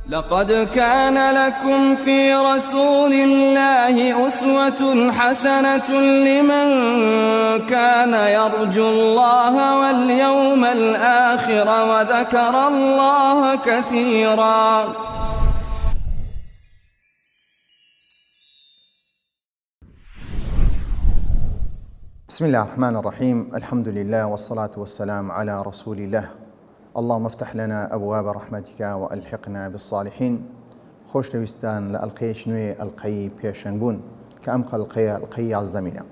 لقد كان لكم في رسول الله أسوة حسنة لمن كان يرجو الله واليوم الآخر وذكر الله كثيرا. بسم الله الرحمن الرحيم. الحمد لله والصلاة والسلام على رسول الله. اللهم افتح لنا أبواب رحمتك وألحقنا بالصالحين. خوش دوستان لألقي شنوي ألقي بيشنبون كأمق ألقي عزدمنا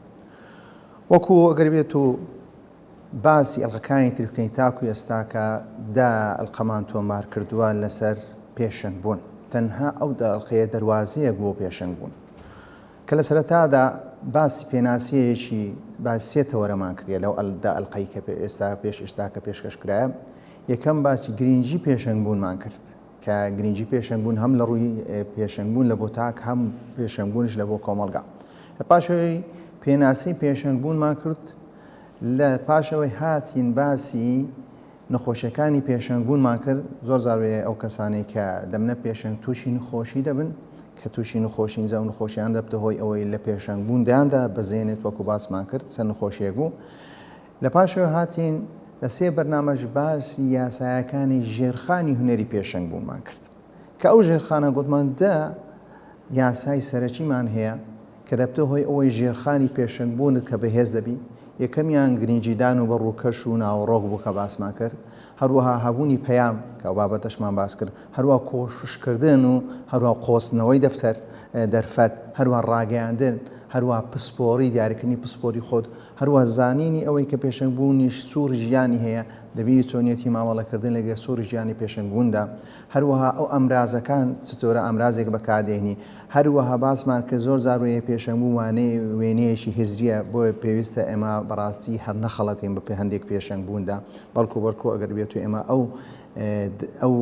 وكو أقربيتو باسي ألقاكاني تربكين تاكو يستاكا دا القمان تومار كردوان لسر بيشنبون تنها أو دا ألقي دروازي أقبو بيشنبون كلا سرطا دا باسی پێناسیەیەکی باسیێتە وەرەمان کردێ لەو ئەلدا ئەلقەی کە ئێستا پێش ئێستاکە پێشکەشکرایە. یەکەم باسی گرنگی پێشەنگبوونمان کرد کە گرنگی پێشەنگبوون هەم لە ڕووی پێشەنگبوون لە بۆ تاک هەم پێشەنگبوونش لە بۆ کۆمەڵگا. لە پاشەوەی پێناسی پێشەنگبوونمان کرد لە پاشەوەی هاتین باسی نەخۆشیەکانی پێشەنگبوونمان کرد. زۆر زاروێ ئەو کەسانەی کە دەمنە پێشەنگ تووشی نەخۆشی دەبن کە تووشی نەخۆشین زە و نەخۆشیان دەبتە هۆی ئەوەی لە پێشەنگبووندایاندا بەزێنێت وەکو باسمان کرد چەند نەخۆشیەک بوو. لە پاشەوە هاتین لە سێ بەرنامەش باسی یاسایەکانی ژێرخانی هونەری پێشەنگبوونمان کرد کە ئەو ژێرخانە گوتمان دا یاسای سەرەکیمان هەیە کە دەبتە هۆی ئەوەی ژێرخانی پێشەنگبوونت کە بەهێز دەبی. یەکەمیان گرنگیدان و بەڕووکەش و ناوەڕۆک بوو کە باسمان کرد. هەروەها هەبوونی پەیام کە بابەتەشمان باس کرد. هەروە کۆششکردن و هەروە قۆستنەوەی دەفتەر دەرفەت، هەروە ڕاگەیاندن، هەروە پسپۆڕی دیاریکردنی پسپۆری خۆت، هەروە زانینی ئەوەی کە پێشەنگبوونیش سووری ژیانی هەیە دەبی چۆنیەتی مامەڵەکردن لەگەڵ سووری ژیانی پێشەنگبووندا. هەروەها ئەو ئەمرازەکان چۆرە ئەمرازێک بەکاردێنی. هەروەها باسمان کرد زۆر زاروەیە پێشەنگبووانەی وێنەیەکی هزریە بۆ پێویستە ئێمە بەڕاستی هەر نەخەڵەتین بە هەندێک پێشەنگبووندا بەڵکو ئەگەر بێت و ئێمە ئەو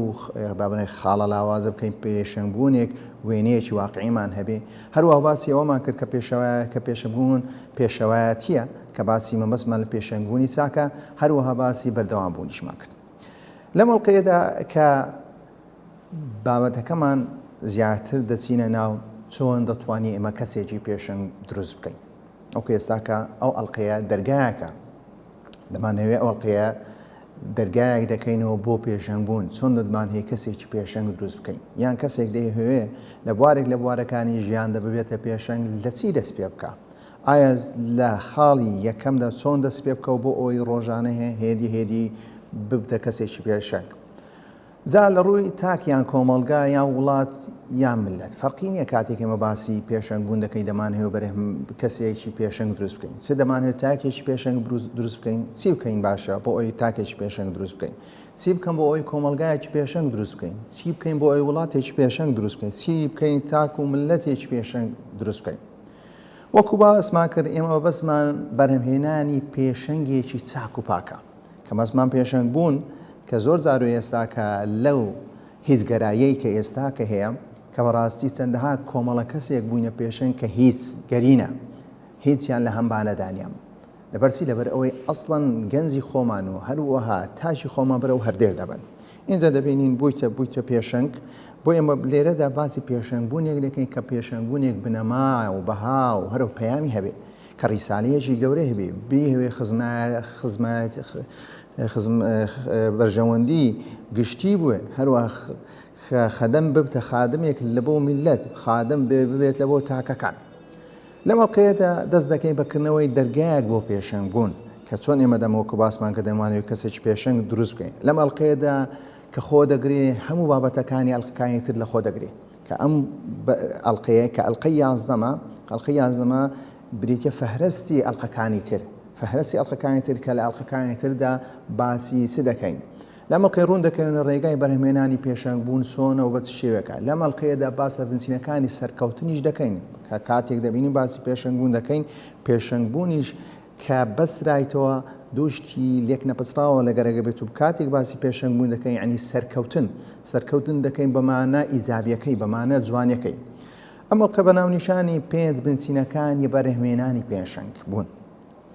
بابنەی خاڵە لاوازە بکەین پێشەنگبوونێک وێنەیەکی واقعیمان هەبێ. هەروە باسی ئەوەمان کرد کە پێشەنگبوون پێشەوایەتیە کە باسی مەبەستمان لە پێشەنگبوونی چاکە. هەروەها باسی بەردەوامبوونیشمان کرد. لە مەڵقەیەدا کە بابەتەکەمان زیاتر دەچینە ناو چۆن دەتوانین ئێمە کەسێکی پێشەنگ دروست بکەین. ئەو ئێستاکە ئەو ئەڵقەیە دەرگایەکە دەمانەوێت ئەو ئەڵقەیە دەرگایەک دەکەینەوە بۆ پێشەنگبوون. چۆن دەتمان هەیە کەسێکی پێشەنگ دروست بکەین یان کەسێک دەیهوێ لە بوارێک لە بوارەکانی ژیاندا ببێتە پێشەنگ لە چی دەست پێ بکە؟ ئایا لە خاڵی یەکەمدا چۆن دەست پێ بکە و بۆ ئەوی ڕۆژانە هێدی ببدە کەسێکی پێشەنگ؟ جا لە ڕووی تاکیان کۆمەڵگا یان وڵات یان ملت فەرقی نییە کاتێک ئێمە باسی پێشەنگبوون دەکەین دەمانهەیە بەرەم کەسێکی پێشەنگ دروست بکەین. چ دەمانێت تاکێکی پێشەنگ دروست بکەین؟ چی بکەین باشە بۆ ئەوی تاکێکی پێشەنگ دروست بکەین؟ چی بکەم بۆ ئەوی کۆمەلگایەکی پێشەنگ دروست بکەین؟ چی بکەین بۆ ئەوی وڵاتێکی پێشەنگ دروست بکەین؟ چی بکەین تاک و ملەتێکی پێشەنگ دروست بکەین؟ وەکو باسمان کرد ئێمە بەسمان بەرهەمهێنانی پێشەنگێکی چاک و پاکە کە مەسمان پێشەنگ بوون کە زۆر جار و ئێستاکە لەو هیچ گەرایەی کە ئێستاکە هەیە کە بەڕاستی چەندەها کۆمەڵە کەسێک بووینە پێشەنگ کە هیچ گەرینە هیچیان لە هەمبانەدانیان لەبەرچی لەبەر ئەوەی ئەسڵەن گەنجی خۆمان و هەروەها تاشی خۆمان بەرەو هەردێر دەبن. اینجا دەبینین بوویتە پێشەنگ. بۆ ئێمە لێرەدا باسی پێشەنگبوونێک دەکەین کە پێشەنگبوونێک بنەما و بەها و هەرو پەیامی هەبێ کە ڕیسالەیەکی گەورە هەبێ بێ بەرژەوەندی گشتی بووێ هەروە خەدەم ببتە خادمێک لە بۆ میلەت خادم ببێت لە بۆ تاکەکان. لە مەڵقەیەدا دەست دەکەین بەکردنەوەی دەرگایەک بۆ پێشەنگبوون کە چۆن ئێمە دەمەوەکو باسمان کە دەمانوێت کەسێکی پێشەنگ دروست بکەین. لە مەڵقەیەدا کە خۆ دەگرێ هەموو بابەتەکانی ئەڵقەکانی تر لە خۆ دەگرێ کە ئەم ئەڵقەیە کە ئەڵقەی 11 بریتە فەهرەستی ئەڵقەکانی تر فەهرەستی ئەڵقەکانی تر کە لە ئەڵقەکانی تردا باسی چ دەکەین. لە مەڵقەی ڕوون دەکەین ڕێگای بەرهەمهێنانی پێشەنگبوون چۆنە و بە چ شێوەکە. لە مەڵقەیەدا باسە بنچینەکانی سەرکەوتنیش دەکەین کە کاتێک دەبینی باسی پێشەنگبوون دەکەین پێشەنگبوونیش کە بەسرایتەوە دوشتی لێک نەپسراوە لەگەرەگە بێت و کاتێک باسی پێشەنگبوون دەکەین ینی سەرکەوتن دەکەین بەمانە ئیجابیەکەی بەمانە جوانیەکەی. ئەمە کە بەناونیشانی پێنج بنچینەکانی بەرهەمهێنانی پێشەنگ بوون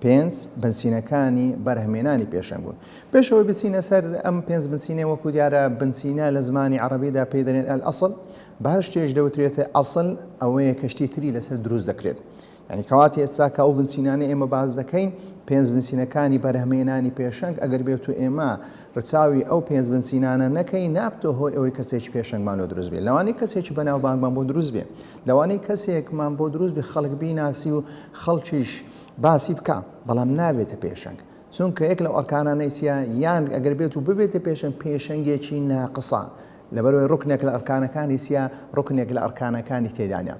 پێنج بنسینەکانی بەرهەمێنانی پێشەنگ بوون. پێشەوەی بچینە سەر ئەم پێنج بنسینە وەکو دیارە بنسینە لە زمانی عەرەبیدا پێی دەڵێن ئەسڵ، بە هەر شتێش دەوترێتە ئەسڵ ئەوەیە کە شتی تری لەسەر دروست دەکرێت. یعنی کەواتی ئێستا کە ئەو بنسینانە ئێمە باز دەکەین پێنج بنسینەکانی بەرهەمێنانی پێشەنگ ئەگەر بێت و ئێمە ڕچاوی ئەو پێنج بنسینانە نەکەی نابتۆ هۆی ئەوەی کەسێکی پێشەنگمان دروست بێت. لەوانەیە کەسێکی بەناوبانگمان بۆ دروست بێت، لەوانەیە کەسێکمان بۆ دروست بێت خەڵک بیناسی و خەڵکیش باسی بکە، بەڵام نابێتە پێشەنگ. چونکە یەک لەو ئەرکانانەی چیە؟ یان ئەگەر بێت و ببێتە پێشەنگ پێشەنگێکی ناقسە، لەبەرەوەی ڕوکنێک لە ئەرکانەکانی چیە؟ ڕوکنێک لە ئەرکانەکانی تێدانە.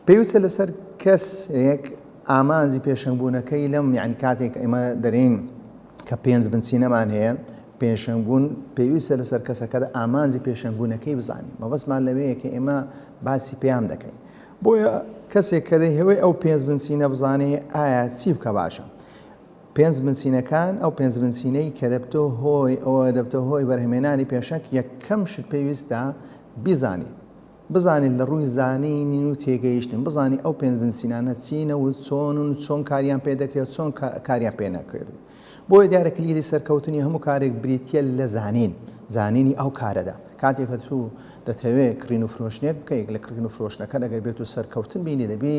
پێویستە لەسەر کەسێک ئامانجی پێشەنگبوونەکەی لەم یعنی کاتێک ئێمە دەرین کە پێنج بنسینەمان هەیە پێشەنگبوون پێویستە لەسەر کەسەکەدا ئامانجی پێشەنگبوونەکەی بزانین. مەبەستمان لەوەیە کە ئێمە باسی پێیان دەکەین. بۆیە کەسێک کە دەیهەوێ ئەو پێنج بنسینە بزانێ ئایا چی بکە باشە. پێنج بنسینەکان ئەو پێنج بنسینەی کە دەبتۆ هۆی ئەوە دەبتە هۆی بەرهەمێنانی پێشەنگ یەکەم شت پێویستە بیزانین. بزانین لە ڕووی زانینی و تێگەیشتن، بزانین ئەو پێنج بنسینانە چینە و چۆن کاریان پێ دەکرێت، چۆن کاریان پێ ناکرێت. بۆیە دیارە کلیلی سەرکەوتنی هەموو کارێک بریتە لە زانینی ئەو کارەدا. کاتێک کە تو دەتەوێت کڕین و فرۆشتنێک بکەیت لە کڕین و فرۆشتنەکە ئەگەر بێت و سەرکەوتن بینی دەبی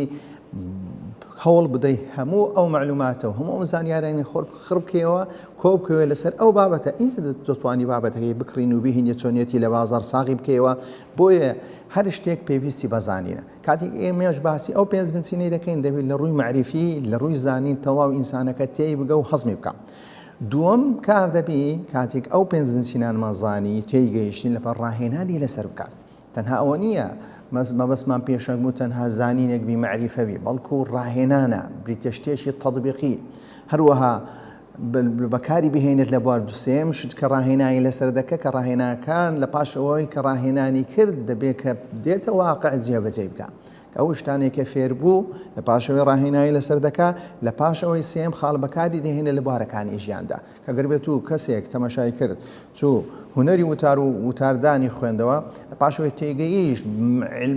هەوڵ بدەیت هەموو ئەو معلوماتە و هەموو ئەو زانیارانی خڕبکەوە کۆ بکەوێت لەسەر ئەو بابەتە ئینجا دەتوانی بابەتەکەی بکڕین و بهینە چۆنیەتی لە بازار ساغی بکەوە. بۆیە هەر شتێک پێویستی بەزانینە. کاتێک ئێمەش باسی ئەو پێنج بنسینەی دەکەین دەبێت لە ڕووی معریفی لە ڕووی زانین تەواو ئینسانەکە تێی بگە و هەزمی بکە. دووەم کار دەبی کاتێک ئەو پێنج بنسینانمان زانی تێی گەیشتین لەپەر ڕاهێنانی لەسەر بکات. تەنها ئەوە نییە مەبەستمان پێشەنگ بوو تەنها زانینێک بی معریفە بی، بەڵکو ڕاهێنانە بریتە شتێکی تەطبیقی، هەروەها بەکاری بهێنێت لە بوار دووسێم شت کە ڕاهێنانی لەسەر دەکە کە ڕاهێناکان لە پاش ئەوەی کە ڕاهێنانی کرد دەبێت کە دێتە واقع جێبەجێ بکە. ئەو شتانێکە فێر بوو لە پاشەوەی ڕاهێنایی لەسەر دەکا، لە پاشەوەی سێم خاڵ بەکاری دەهێنێت لە بوارەکانی ژیاندا. کە گەر بێت و کەسێک تەماشای کرد چوو هونەری وتار و وتاردانی خوێندەوە، لە پاشەوەی تێگەیش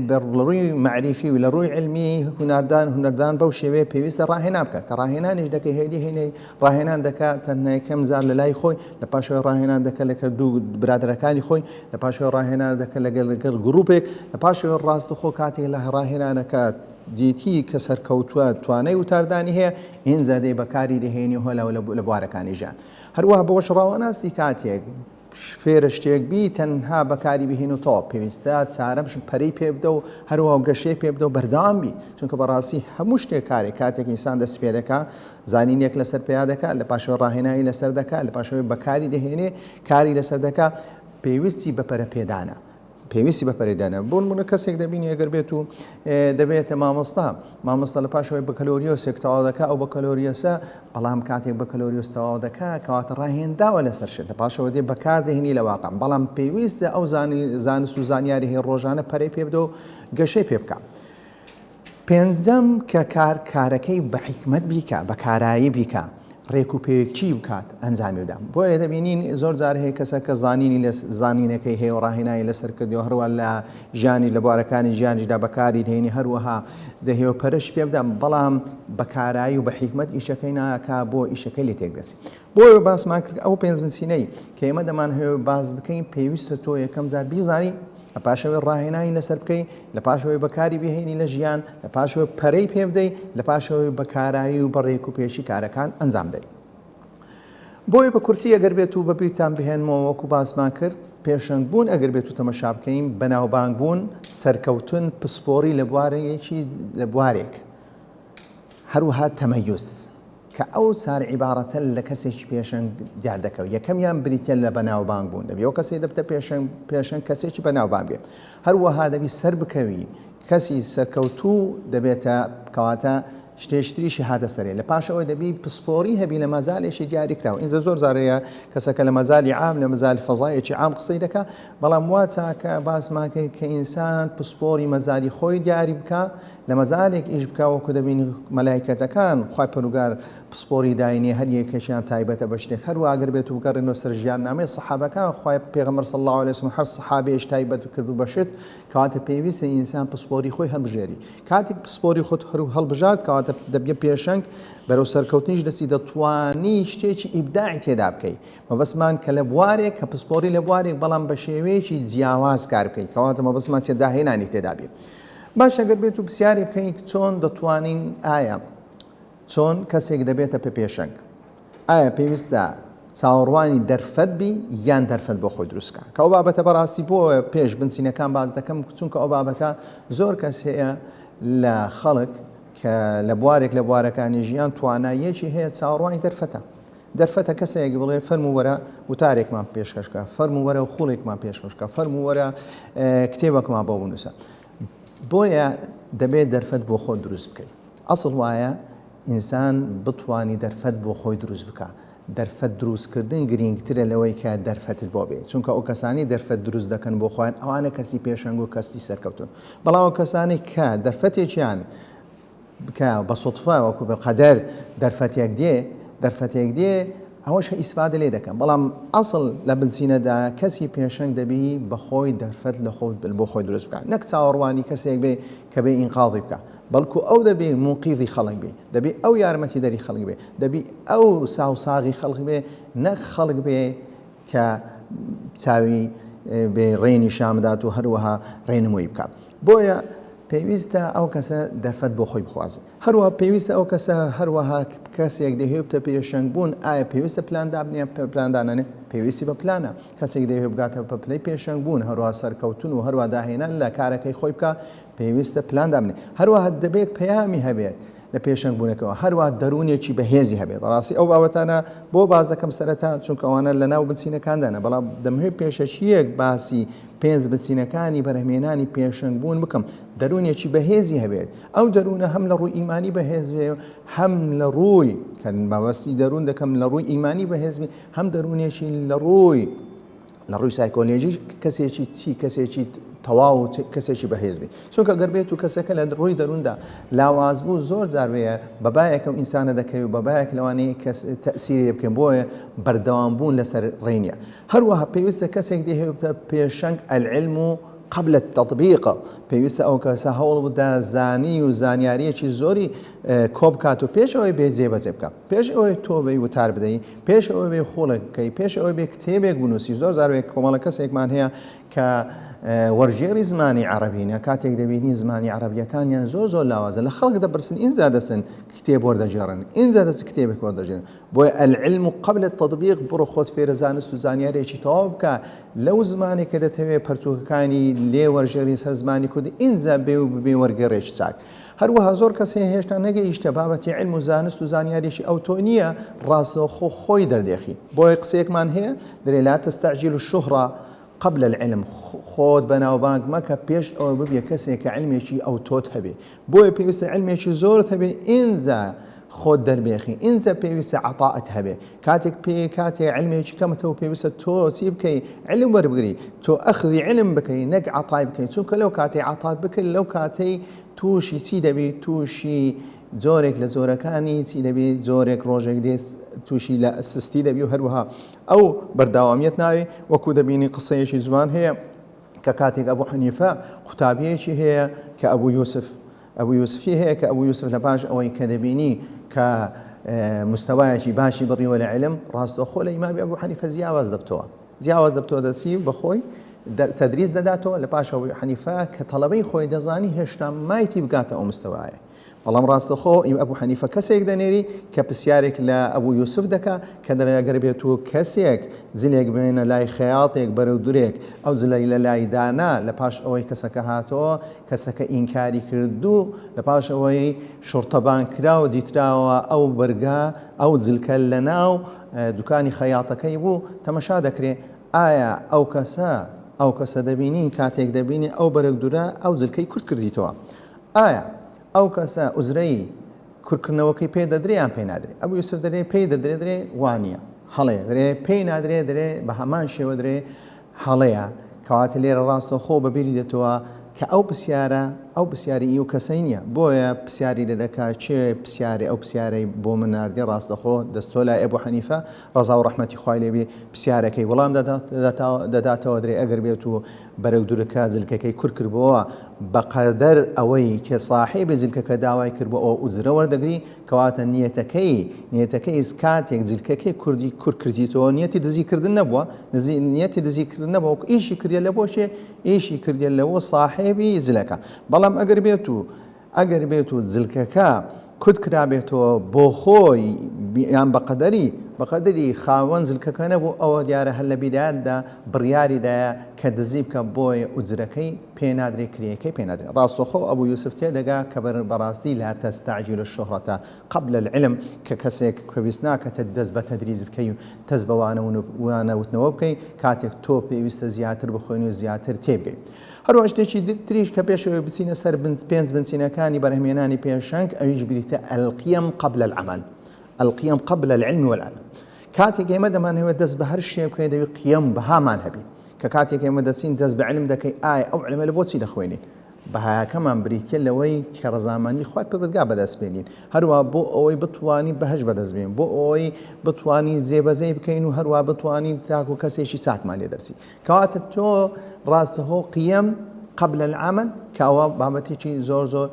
لە ڕووی معریفی و لە ڕووی علمی هونەردان بەو شێوەیە پێویستە ڕاهێنا بکە کە ڕاهێنانیش دەکە هێنەی ڕاهێنان دەکات تەنها یەکەم جار لە لای خۆی، لە پاشەوەی ڕاهێنان دەکە لە دوو برادەرەکانی خۆی، لە پاشەوەی ڕاهێنان دەکە لەگەڵ گروپێک، لە پاشەوەی ڕاستەخۆ کاتێک لە ڕاهێنانەکە دیتی کە سەرکەوتووە توانای وتاردانی هەیە ئینجا دەی بەکاری دەهێنی هۆ لە بوارەکانی ژیان. هەروەها بەوەش ڕاوەناسی کاتێک فێرە شتێک بی تەنها بەکاری بهێن و تۆ پێویستە چارەم پەرەی پێ بدە و هەروەها گەشەی پێ بدە و بەردەوام بی، چونکە بەڕاستی هەموو شتێک کارێک کاتێک ئینسان دەست پێ دەکا زانینێک لەسەر پێیا دەکات، لە پاشەوەی ڕاهێنایی لەسەر دەکات، لە پاشەوەی بەکاری دەهێنێ کاری لەسەر دەکات، پێویستی بەپەرە پێدانە. پێویستی بەپەرێدانە بۆ نمونە کەسێک دەبینی ئەگەر بێت و دەبێتە مامۆستا لە پاشەوەی بەکەلۆریۆسێک تەواو دەکات ئەو بەکەلۆریۆسە، بەڵام کاتێک بەکەلۆریۆس تەواو دەکات کەواتە ڕاهێنداوە لەسەر شت، لە پاشەوە دێ بەکاردەهێنی لە واقع، بەڵام پێویستە ئەو زانست و زانیاری هەیە ڕۆژانە پەرەی پێ بدە و گەشەی پێ بکات. پێنجەم کە کارەکەی بە حیکمەت بیکە، بە کارایی بیکە، ڕێک و پێوێکی بکات ئەنجامی بدەم. بۆیە دەبینین زۆر جار هەیە کەسە کە زانینەکەی هەیە و ڕاهێنایی لەسەر کردەوە هەروە لە ژیانی لە بوارەکانی ژیانیشدا بەکاری دێنی هەروەها دەهێوە پەرش پێ بدەم، بەڵام بەکارایی و بە حیکمەت ئیشەکەی ناکا بۆ ئیشەکەی لێ تێکدەسی. بۆیە باسمان کرد ئەو پێنج بنسینەی کە ئێمە دەمان هەیە باز بکەین پێویستە تۆ یەکەم جار بیزانی، لە پاشەوەی ڕاهێنانی لەسەر بکەین، لە پاشەوەی بەکاری بهێنی لە ژیان، لە پاشەوەی پەرەی پێ بدەیت، لە پاشەوەی بەکارایی و بەڕێک و پێشی کارەکان ئەنجام دەیت. بۆیە بە کورتی ئەگەر بێت و بەبییران بهێنمەوە وەکو باسمان کرد پێشەنگ بوون ئەگەر بێت و تەمەشا بکەین بەناوبانگ بوون سەرکەوتن پسپۆری لە بوارەیەکی لە بوارێک، هەروەها تەمەیوز کە ئەو چار عیبارەتە لە کەسێکی پێشەنگ دیار دەکەوێت. یەکەمیان بریتە لە بەناوبانگ بوون، دەبێت ئەو کەسێک دەبتە پێشەنگ کەسێکی بەناوبانگ بێت، هەروەها دەبی سەر بکەوی کەسی سەرکەوتوو دەبێتە کەواتە شتێشتریشی هاتە سەرێ، لە پاشەوەی دەبی پسپۆری هەبی لە مەزالێکی دیاری کراوە. ئینجا زۆر زارەیە کەسەکە لە مەزالی عام لە مەزالی فەزایەکی عام قسەی دەکا، بەڵام وا چاکە باسماکەی کە ئینسان پسپۆری مەزالی خۆی دیاری بکە، لە مەزالێک ئیش بکە وەکو دەبین مەلایکەتەکان خوای پەروەردگار پسپۆری داینێ هەر یەکێکیان تایبەتە بە شتێک هەروە ئەگەر بێت و بگەڕێنەوە سەر ژیاننامەی سەحابەکان خوای پێغەمبەر صلی الله علیه وسلم هەر سەحابەیەش تایبەت کردو بە شت کەواتە پێویستە ئینسان پسپۆری خۆی هەڵبژێری کاتێک پسپۆری خۆت هەڵبژات کەواتە دەبێت پێشەنگ بەرەو سەرکەوتنیش دەستی دەتوانی شتێکی ئیبداعی تێدا بکەیت مەبەستمان کە لە بوارێک کە پسپۆری لە بوارێک بەڵام بە شێوەیەکی جیاواز کار بکەیت کەواتە مەبەستمان تێداهێنانی تێدا بێت باش ئەگەر بێت و پرسیاری بکەین چۆن دەتوانین ئایا چۆن کەسێک دەبێتە پێشەنگ ئایا پێویستە چاوەڕوانی دەرفەت بی یان دەرفەت بۆ خۆی دروستکە کە ئەو بابەتە بەڕاستی بۆ پێش بنچینەکان باز دەکەم چونکە ئەو بابەتە زۆر کەس هەیە لە خەڵک کە لە بوارێک لە بوارەکانی ژیان تواناییەکی هەیە چاوەڕوانی دەرفەتە کەسێک بڵێ فەرموو وەرە وتارێکمان پێشکەشکە فەرموو وەرە و خوڵێکمان پێشکەشکە فەرموو وەرە کتێبێکمان بۆ بنووسە بۆیە دەبێت دەرفەت بۆ خۆ دروست بکەیت ئەسڵ وایە ئینسان بتوانی دەرفەت بۆ خۆی دروست بکە دەرفەت دروستکردن گرنگترە لەوەی کە دەرفەتت بۆ بێت چونکە ئەو کەسانی دەرفەت دروست دەکەن بۆ خۆیان ئەوانە کەسی پێشەنگ و کەسی سەرکەوتن بەڵام ئەو کەسانی کە دەرفەتێکیان بکە بە سوتفە وەکو بە قەدەر دەرفەتێک دێ ئەوەش ئیسفادە لێ دەکەن بەڵام ئەسڵ لە بنچینەدا کەسی پێشەنگ دەبی بەخۆی دەرفەت لە بۆ خۆی دروست بکە نەک چاوەڕوانی کەسێک بێ کە بێ ئینقاذی بکە بەڵکو ئەو دەبێ موقیذی خەڵک بێ دەبێ ئەو یارمەتی دەری خەڵک بێ دەبی ئەو ساوساغی خەڵک بێ نەک خەڵک بێ کە چاوی بێ ڕێنی شامدات و هەروەها ڕێنمووی بکات بۆیە پێویستە ئەو کەسە دەرفەت بۆ خۆی بخوازێ هەروەها پێویستە ئەو کەسە هەروەها کەسێک دەهێبتە پێشەنگ بوون ئایا پێویستە پلاندا بنێ پلاندانانێ پێویستی بە پلانە کەسێک دەهێ بگاتە بە پلەی پێشەنگ بوون هەروەها سەرکەوتن و هەروەها داهێنان لە کارەکەی خۆی بکە پێویستە پلاندا بنێ هەروەها دەبێت پەیامی هەبێت لە پێشەنگ بوونەکەەوە هەروە دەرونێکی بەهێزی هەبێت ڕاستی ئەو بابەتانە بۆ باز دەکەم سەرەتا چونکە ئەوانە لە ناو بنچینەکاندانە بەڵام دەمهێت پێشەچیەک باسی پێنج بنچینەکانی بەرهمێنانی پێشەنگ بوون بکەم دەرونێکی بەهێزی هەبێت ئەو دەرونە هەم لە ڕووی ئیمانی بەهێز بێ هەم لە ڕووی کە مەبەستی دەرون دەکەم لە ڕووی ئیمانی بەهێز بێ هەم دەرونێکی لە ڕووی سایکۆلۆژی کەسێکی تەواو کەسێکی بەهێز بێت چونکە گەر بێت و کەسەکە لە ڕووی دەروندا لاواز بوو زۆر جاربەیە بەبایەکە و ئینسانە دەکەی و بەبایەک لەوانەیە تەسیری بکەن بۆیە بەردەوام بوون لەسەر ڕێنیە هەروەها پێویستە کەسێک دێهێتە پێشەنگ العلم قبل التطبيق پێویستە ئەو کەسە هەوڵ بدە زانی و زانیاریەکی زۆری کۆبکات و پێش ئەوەی بێ جێبەجێ بکە پێش ئەوەی تۆ بێ وتار بدەیت پێش ئەوەی بێ خۆڵک بکەی پێش ئەوەی بێ کتێبێک بنووسی زۆر جارێک کۆمەڵە کەسێکمان هەیە کە وەرژێری زمانی عەرەبینە کاتێک دەبینی زمانی عەرەبیەکانیان زۆر لاوازە لە خەڵک دەپرسن ئینجا دەچن کتێب وەردەجێڕن ئینجا دەچ کتێبێک وەردەجێڕن بۆیە العلم قبل التطبيق بڕۆ خۆت فێرە زانست و زانیارێکی تەواو بکە لەو زمانێک کە دەتەوێت پەرتووکەکانی لێ وەرژێری سەر زمانی کوردی ئینجا بێ و ببێ وەرگێڕێکی چاک هەروەها زۆر کەس هێشتا نەگەیشتە بابەتی علم و زانست و زانیاریشی ئەو تۆ نییە ڕاستەوخۆ خۆی دەردێخی بۆیە قسەیەکمان هەیە دەرێ لا تستعجل الشهرة قبل العلم خۆت بەناوبانگ مەکە پێش ئەوە ببێ کەسێک کە علمێکی ئەو تۆت هەبێ بۆیە پێویستە علمێکی زۆرت هەبێ ئینجا خۆت دەربێخی ئینجا پێویستە عەتاءت هەبێ کاتێک علمێکی کەمتەوە پێویستە تۆ چی بکەی علم وەربگری تۆ ئەخذی علم بکەی نەک عەتای بکەی چونکە لەو کاتێ عەتات بکەی لەو کاتەی تووشی چی دەبێ تووشی زۆرێک لە زۆرەکانی چی دەبێت زۆرێک ڕۆژێک دێت تووشی لە سستی دەبی و هەروەها ئەو بەرداوامیت ناوێ وەکو دەبینی قسەیەکی زوان هەیە کە کاتێک ئەبوو حەنیفە قوتابیەکی هەیە کە ئەبوو یوسفی هەیە کە ئەبوو یوسف لە پاش ئەوەی کە دەبینی کە مستەوایەکی باشی بڕیوە لە علم ڕاستەوخۆ لە ئیمامی ئەبوو حەنیفە جیاواز دەبتەوە دەچی بەخۆی تەدریس دەداتەوە لە پاش ئەبوو حەنیفە کە تەڵەبەی خۆی دەزانی هێشتا مایتی بگاتە ئەو مستەوایە بەڵام ڕاستەخۆ ئەبوو حەنیفە کەسێک دەنێری کە پرسیارێک لە ئەبوو یوسف دەکا کە دەرەگەر بێت و کەسێک جلێک بێنە لای خەیاڵێک بەرەو دوورێک ئەو جلەی لە لای دانا لە پاش ئەوەی کەسەکە هاتەوە کەسەکە ئینکاری کردو لە پاش ئەوەی شورتەبان کرا و دیتراوە ئەو بەرگا ئەو جلکە لە ناو دوکانی خەیاڵەکەی بوو تەمەشا دەکرێت ئایا ئەو کەسە دەبینین کاتێک دەبینی ئەو بەرەو دوورە ئەو جلکەی کورت کردیتەوە ئایا ئەو کەسە ئوزرەی کورتکردنەوەکەی پێ دەدرێیان پێ نادرێ ئەبوو یوسف دەرێ پێی دەدرێ وانە هەڵەیە دەرێ پێی نادرێ دەرێ بە هەمان شێوە درێ هەڵەیە کەواتە لێرە ڕاستەوخۆ بەبیری دێتەوە کە ئەو پرسیارە ئەو پرسیاری و کەسەی نییە بۆیە پرسیاری لە دەکات چێ پرسیاری ئەو پرسیارەی بۆ من ناردی ڕاستەخۆ دەستۆ لای ئەبوو حەنیفە ڕەزا و ڕەحمەتی خوای لێ بێ پرسیارەکەی وەڵام دەداتەوە درێ ئەگەر بێت و بەرەو دوورەکە جلکەکەی کورت کردبەوە بەقەدەر ئەوەی کە صاحبی جلکەکە داوای کردبوو ئەو ئوجرە وەردەگری کەواتە نیەتەکەی کاتێک جلکەکەی کوردی کورت کردیتەوە نیەتی دزیکردن نەبووە نیەتی دزیکردن نەبووە ئیشی کردێ لە بۆ شێ ئیشی کردێ لەوە صاحبی جلەکە بەڵام ئەگەر بێت و جلکەکە کورت کرابێتەوە بۆ خۆی یان بەقەدەری خاوەن جلکەکە نەبوو ئەوە دیارە هەر لە بیدایەتدا بڕیاریدایە کە دزی بکە بۆیە ئوجرەکەی پێنادرێ کرێەکەی پێنادرێ ڕاستەخۆ ئەبوو یوسف تێدەگا کە بەڕاستی لا تەستەعجیل الشهرەتە قبل العلم کە کەسێک پێویست ناکەتە دەست بە تەدریج بکەی و تەست بە وانەوتنەوە بکەی کاتێک تۆ پێویستە زیاتر بخۆینی و زیاتر تێبگەیت هەروە شتێکی تریش کە پێشەوەی بچینە سەر پێنج بنچینەکانی بەرهەمێنانی پێشەنگ ئەویش بریتە القيم قبل العمل القيم قبل العلم والعمل کاتێک ئێمە دەمانەوێت دەست بە هەر شتێک بکەین دەبێت قیەم بەهامان هەبی کە کاتێک ئێمە دەچین دەست بە علم دەکەی ئایا ئەو علمە لە بۆچی دەخوێنین بەهایەکەمان بریتە لەوەی کە ڕەزامەندی خوای پەروەردگار بەدەستبێنین هەروە بۆ ئەوەی بتوانی بەهەش بەدەستبێن بۆ ئەوەی بتوانی جێبەجێ بکەین و هەروە بتوانین تاکو کەسێکی چاکمان لێ دەرسی کەواتە تۆ ڕاستەخۆ قیەم قبل العمل كأوا بابتيجي زور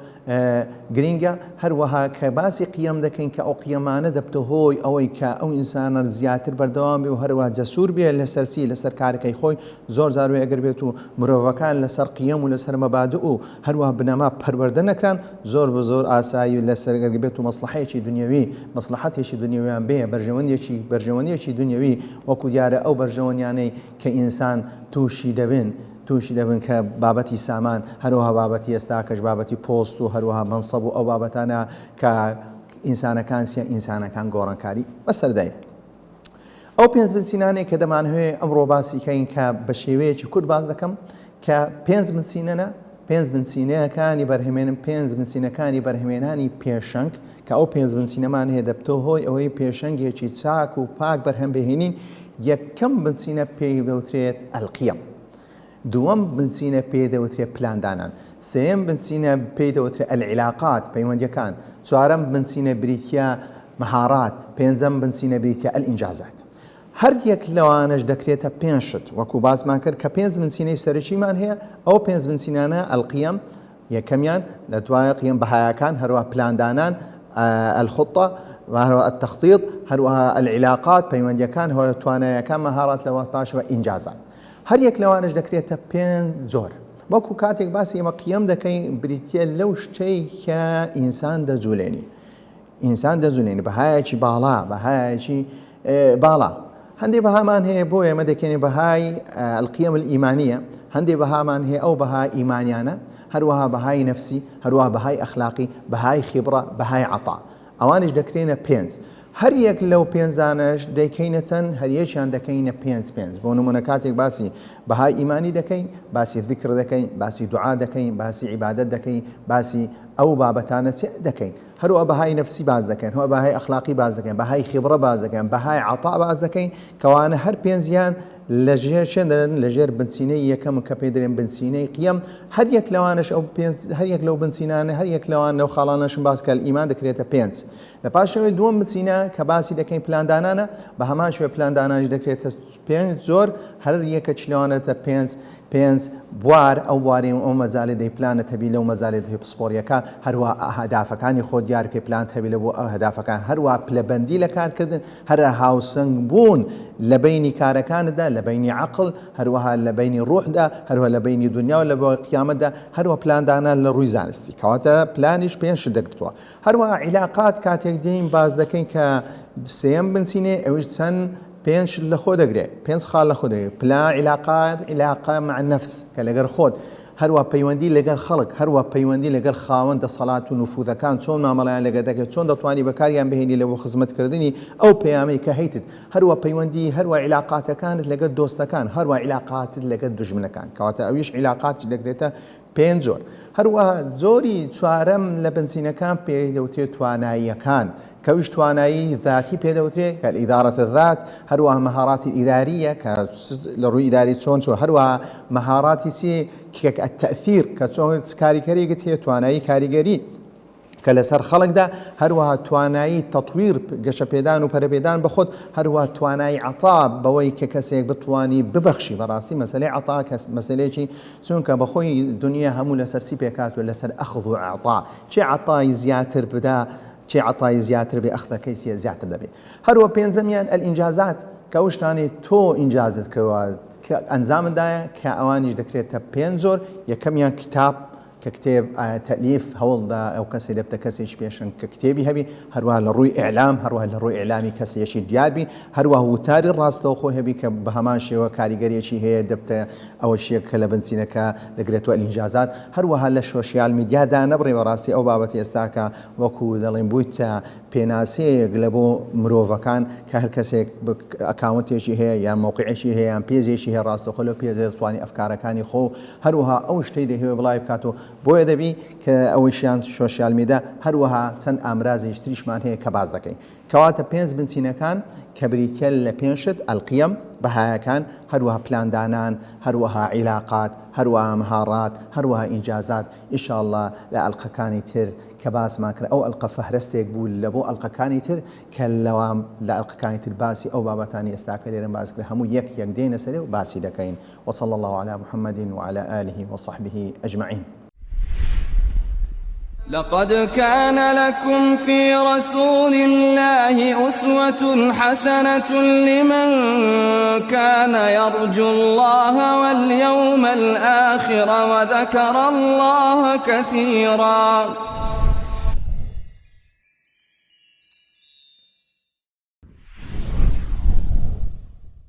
جرينجا هروها كباسي قيام دكين كأو قيامانه دبته هوي أو كأو إنسان زياتر بردوام وهروها جسور بيه لسرسي لسر كاركي خوي زور زاروي أقربيتو مروفكان لسر قيام ولسر مبادئه هروها بنما بروردنا كان زور بزور آساي لسر أقربيتو مصلحة شيء دنيوي مصلحته شيء دنيوي عن بيه برجوانية شيء دنيوي وكوديار أو برجوان يعني كإنسان توشي دەبن کە بابەتی سامان هەروەها بابەتی ئێستاکەش بابەتی پۆست و هەروەها منسەب و ئەو بابەتانە کە ئینسانەکان گۆڕانکاری بەسەردایە ئەو پێنج بنچینانەی کە دەمانهوێ ئەمڕۆ باسی کەین کە بە شێوەیەکی کورت باز دەکەم کە پێنج بنچینەکانی بەرهەمێنن پێنج بنچینەکانی بەرهەمێنانی پێشەنگ کە ئەو پێنج بنچینەمان هەیە دەبتەوە هۆی ئەوەی پێشەنگێکی چاک و پاک بەرهەم بهێنین یەکەم بنچینە پێی دەوترێت ئەلقیەم دووەم بنچینە پێی دەوترێت پلاندانان سێم بنچینە پێی دەوترێت العلاقات پەیوەندیەکان چوارەم بنچینە بریتیە مەهارات پێنجەم بنچینە بریتیە الئینجازات هەر یەک لەوانەش دەکرێتە پێنج شت وەکو باسمان کرد کە پێنج بنچینەی سەرەکیمان هەیە ئەو پێنج بنچینانە ئەلقیەم یەکەمیان لە دوایە قیەم بەهایەکان هەروە پلاندانان الخطة وهو التخطيط هروها العلاقات پەیوەندیەکان هەروە توانایەکان مەهارات لەوە پاشەوە ئینجازات هەر یەک لەوانش دەکرێتە پێنج زۆر وەکو کاتێک باسی ئێمە قیەم دەکەین بریتیە لەو شتەی کە ئینسان دەجوولێنی بەهایەکی باڵا بەهایەکی باڵا هەندێک بەهامان هەیە بۆ ئێمە دەکەین بەهای القیەم الئیمانیە هەندێک بەهامان هەیە ئەو بەهای ئیمانیانە هەروەها بەهای نەفسی هەروەها بەهای ئەخلاقی بەهای خیبڕە بەهای عەطا ئەوانش دەکرێنە پێنج هەر یەک لەو پێنجانەش دەکەینە چەند هەریەکیان دەکەینە پێنج بۆ نمونە کاتێک باسی بەهای ئیمانی دەکەین باسی ذیکر دەکەین باسی دوعا دەکەین باسی عیبادەت دەکەین باسی ئەو بابەتانە دەکەین هەروە بەهای نەفسی باز دەکەین هەروە بەهای ئەخلاقی باز دەکەین بەهای خیبڕە باز دەکەین بەهای عەطا باز دەکەین کەوانە هەر پێنجیان لەژێر چێندرن لەژێر بنچینەی یەکەم کە پێ دەڵێن بنچینەی قیەم هەر یەک لەوانش ئەو هەر یەک لەو بنچینانە هەر یەک لەوان لەو خاڵانەشم باس کە ئیمان دەکرێتە پێنج لە پاشەوەی دووەم بنچینە کە باسی دەکەین پلاندانانە بە هەمان شوێ پلاندانانش دەکرێتە پێنج زۆر هەر یەکە چلەوانێتە پێنج بوار ئەو بوارەی ئەو مەجاالێ دەیپلانە هەبی لەو مەجاالێت پسپۆریەکە هەروە هەدافەکانی خۆ دیار پێ پلان هەبی لە بۆ ئەو هەدافەکان هەروە پلەبەندی لە کارکردن هەرە هاوسنگ بوون لە بینی کارەکاندا لە بینی عقل هەروەها لە بینی ڕوحدا هەروە لە بینی دنیا و لە بۆ قیامەتدا هەروە پلاندانان لە ڕووی زانستی کەواتە پلانیش پێنج دەگرتووە هەروە عیلاقات کاتێک دێین باز دەکەین کە سێم بنچینێ ئەوش چەند پێنج لە خۆ دەگرێت پێنج خاڵ لە خۆ دەگرێت پلا عیلاقە مع نەفس کە لەگەر خۆت هەروە پەیوەندی لەگەر خەڵک هەروە پەیوەندی لەگەر خاوەندە سەڵات و نفوذەکان چۆن مامەڵەیان لەگەر دەکەێت چۆن دەتوانی بەکاریان بهێنی لە بۆ خزمەتکردنی ئەو پەیامەی کە هەیتت هەروە پەیوەندی هەروە عیلاقاتەکانت لەگەر دۆستەکان هەروە عیلاقاتت لەگەر دوژمنەکان کەواتە ئەویش عیلاقاتی دەگرێتە 5 زۆر. هەروەها زۆری چوارەم لە بنزینەکان پێدەوترێت تواناییەکان کەویش توانایی ذاتی پێدەوترێت کە ئیدارەتە ذات، هەروەها مەهاراتی ئیداریە کە لە ڕووی ئیداری چۆن هەروەها مەهاراتی سێ التەئثیر کە چۆن کاریگەریەکت هەیە، توانایی کاریگەری کە لەسەر خەڵکدا، هەروەها توانایی تەطویر گەشەپێدان و پەرەپێدان بە خۆت، هەروەها توانایی عەتا بەوەی کە کەسێک بتوانی ببەخشی. بەڕاستی مەسەلەی عەتا کە مەسەلەیەکی چونکە بەخۆی دنیا هەموو لەسەر چی پێکات و لەسەر ئەخذ و عەتا، چێ عەتای زیاتر بدا چێ عەتای زیاتر بێ ئەخذەکەی سێ زیاتر دەبێت. هەروە پێنجەمیان ئەلئینجازات کە ئەو شتانەی تۆ ئینجازت کردووە کە ئەنجامدایە کە ئەوانیش دەکرێتە 5 زۆر. یەکەمیان کتاب کە کتێب تەلیف هەوڵدا ئەو کەسێ دەبتە کەسێکی پێشن کە کتێبی هەبی، هەروەها لە ڕووی ئیعلام، هەروەها لە ڕووی ئیعلامی کەسێکی دیاربی، هەروەها وتاری ڕاستەوخۆ هەبی کە بە هەمان شێوە کاریگەریەکی هەیە دەبتە ئەوە شێک کە لە بنزینەکە دەگرێتەوە ئەلئینجازات. هەروەها لە سۆشیال میدیادا نەبڕێ بەڕاستی ئەو بابەتی ئێستاکە وەکو دەڵێن بوویتە پێناسەیەک لە بۆ مرۆڤەکان کە هەر کەسێک ئەکاونتێکی هەیە یان موقعێکی هەیە یان پێزێکی هەیە ڕاستەوخۆ لەو پێزێ دەتوانی ئەفکارەکانی خۆ هەروەها ئەو شتەی دەهێوێ بڵاوی بکاتەوە بۆیە دەبی کە ئەوەیشیان سۆشیال میدیا. هەروەها چەند ئامرازی تریشمان هەیە کە باز دەکەین کەواتە 5 بنچینەکان کە بریتە لە 5 ئەلقیەم بەهایەکان، هەروەها پلاندانان، هەروەها عیلاقات، هەروەها مەهارات، هەروەها ئینجازات. ئینشاءالله لە ئەلقەکانی تر کە باسمان کرد ئەو ئەلقە فەهرەستێک بوو لە بۆ ئەلقەکانی تر کە لەوام لە ئەلقەکانی تر باسی ئەو بابەتانی ئێستاکە لێرەن باس کرد هەموو یەک دێنە سەرێ و باسی دەکەین. وصلى الله على محمد وعلى آله وصحبه أجمعين. لقد كان لكم في رسول الله أسوة حسنة لمن كان يرجو الله واليوم الآخر وذكر الله كثيرا.